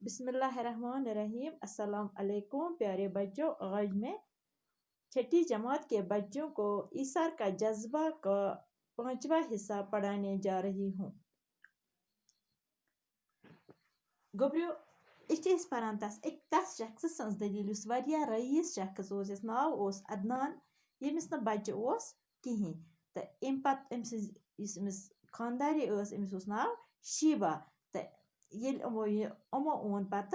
बिस्मिल्लाहिर्रहमानिर्रहीम। अस्सलाम अलैकुम प्यारे बच्चों। आज मैं छठी जमात के बच्चों को ईसार का जज्बा का 5वां हिस्सा पढ़ाने जा रही हूँ। गोब्रियो इस परान तस शख्स सज दलील रईस शख्स उस नाव उस अदनान यमिस न बच्चे उस कहीं तो अम पत अमिस खानदारी अमिस उस नाव शीबा तो यमो ओन पत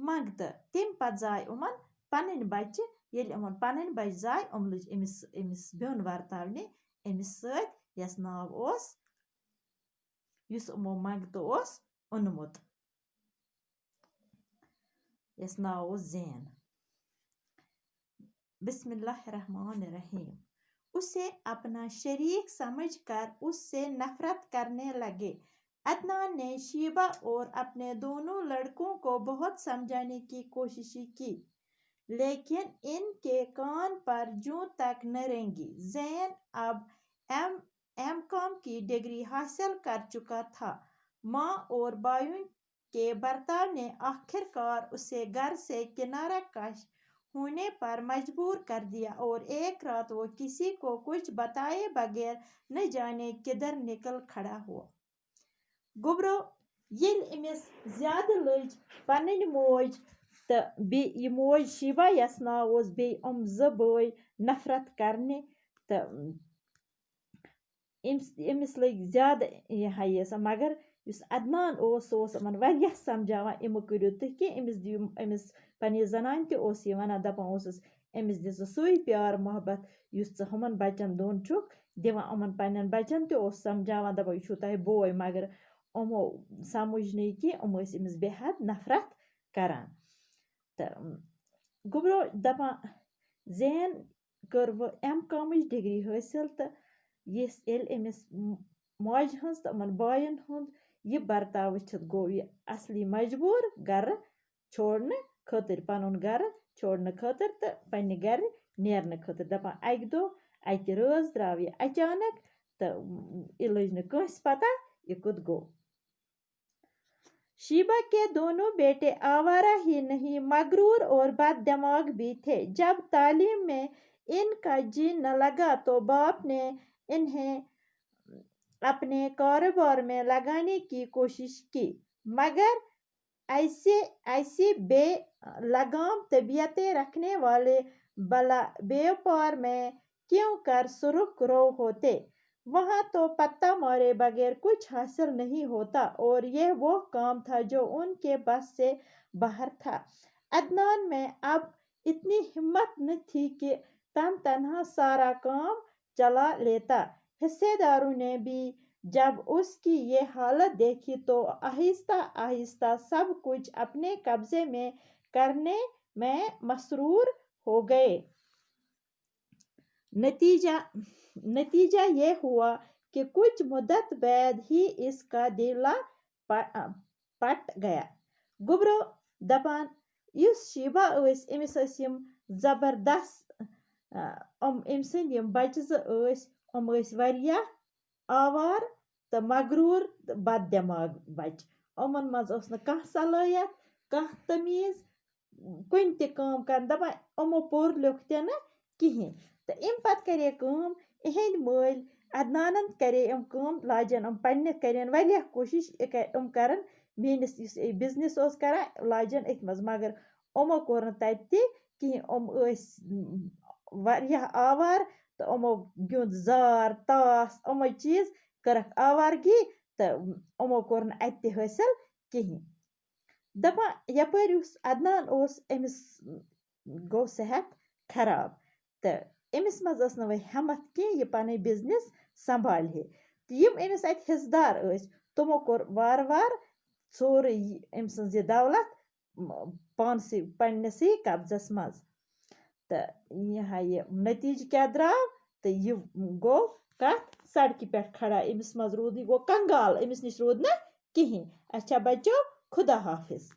मंगत तम पत जाय उमन पन्न बच्चे यमन पन्न बच्चे जाय लज अमिस बिन वर्तावने अमिस सत यस नाव उस युस उमो मंगत उस ओनमुत यस नाव उस ज़ैन। बिस्मिल्लाहिर्रहमानिर्रहीम। उसे अपना शरीक समझकर उससे नफरत करने लगे। अदनान ने शीबा और अपने दोनों लड़कों को बहुत समझाने की कोशिश की, लेकिन इनके कान पर जूं तक न रेंगी। ज़ैन अब एम.कॉम की डिग्री हासिल कर चुका था। माँ और भाइयों के बर्ताव ने आखिरकार उसे घर से किनारा कश होने पर मजबूर कर दिया और एक रात वो किसी को कुछ बताए बगैर न जाने किधर निकल खड़ा हुआ। गुबरो येल अमिस ज्यादा लज पन्न मोज तो बे मोज शीबा यस नाव उस बे ज बॉय नफरत करने तो अमिस लग ज्यादा यह मगर उस अदनान उस वारिया समझावान इमो करियो तुह कि अमिस दियो अमिस पन्ने जनान ते उस ये वनान दपान उस अमिस दि सुई प्यार मोहब्बत युस च हमन बच्चन दोन छुक दिवान उमन पन्न बच्चन ते उस समझावान दपान यह छु तह बॉय मगर उमो समझ नहीं कि उमो अमिस बेहद नफरत करान तो गुबरो दपान ज़ैन कर वो एम.कॉम डिग्री हासिल तो ये अमिस माज हज तो उमन बायन हुंद यह बर्ताव वुचित गो यह असली मजबूर घर छोड़ने खतर पनुन घर छोड़ने खतर तो पन्ने घर नेरने खतर दपान अक दो अकि रज द्राव यह अचानक तो यह लज न कंस पता यह कुत गो। शीबा के दोनों बेटे आवारा ही नहीं मगरूर और बददिमाग भी थे। जब तालीम में इनका जी न लगा तो बाप ने इन्हें अपने कारोबार में लगाने की कोशिश की, मगर ऐसी बेलगाम तबीयतें रखने वाले व्यापार में क्यों कर सुरुख रो होते। वहाँ तो पत्ता मारे बगैर कुछ हासिल नहीं होता और यह वो काम था जो उनके बस से बाहर था। अदनान में अब इतनी हिम्मत न थी कि तन्हा सारा काम चला लेता। हिस्सेदारों ने भी जब उसकी ये हालत देखी तो आहिस्ता आहिस्ता सब कुछ अपने कब्जे में करने में मसरूर हो गए। नतीजा ये हुआ कि कुछ मुद्दत बाद ही इसका दिला पट गया। गुबरो दपान युस शीबा अमिस जबरदस्त अमसंद बच्चे वारिया आवार तो मगरूर तो बददिमाग बच उमन मज कह सलाहियत कह तमीज कुन ते काम कर दपान उमो पोर लिख ते न कहीं तो अम पत करे काम इहंद मल अदनानन करे लाजन पन्ने करन वारिया कोशिश करन मेनिस बिजनेस करान लाजन अथ मज मगर उमो कोर न तत कहीं वारिया आवार तो उमो गिंद जार ताश उमो चीज करक आवारगी तो उमो कोर न अत हासिल कहीं। दपान यपर अदनान अमिस गो सेहत खराब तो अमिस मज न वह हिम्मत कह यह पन बिजनेस संभाल है तो यम अमिस अत हिस्सेदार तमो कोर वार वार सोरे अमसज यह दौलत पानसी पन्नसी कब्जस मज तो यह नतीज क्या द्राव तो यह गो कत सड़क पे खड़ा अमिस मज रूद यह गो कंगाल अमिस निश रूद न कहीं। अच्छा बच्चों, खुदा हाफिज।